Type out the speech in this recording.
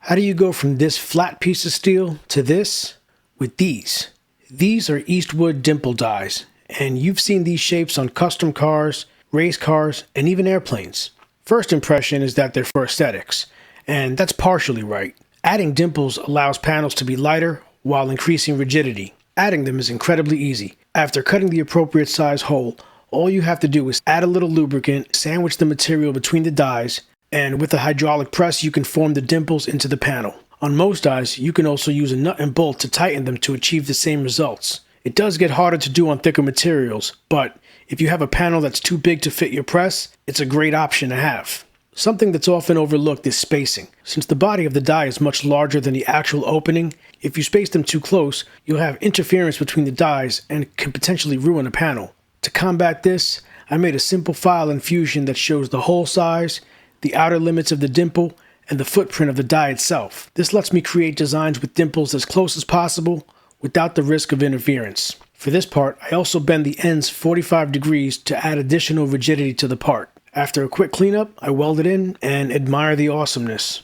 How do you go from this flat piece of steel to this with these? These are Eastwood Dimple Dies, and you've seen these shapes on custom cars, race cars, and even airplanes. First impression is that they're for aesthetics, and that's partially right. Adding dimples allows panels to be lighter while increasing rigidity. Adding them is incredibly easy. After cutting the appropriate size hole, all you have to do is add a little lubricant, sandwich the material between the dies, and with a hydraulic press you can form the dimples into the panel. On most dies, you can also use a nut and bolt to tighten them to achieve the same results. It does get harder to do on thicker materials, but if you have a panel that's too big to fit your press, it's a great option to have. Something that's often overlooked is spacing. Since the body of the die is much larger than the actual opening, if you space them too close, you'll have interference between the dies and can potentially ruin a panel. To combat this, I made a simple file infusion that shows the hole size, the outer limits of the dimple, and the footprint of the die itself. This lets me create designs with dimples as close as possible without the risk of interference. For this part, I also bend the ends 45 degrees to add additional rigidity to the part. After a quick cleanup, I weld it in and admire the awesomeness.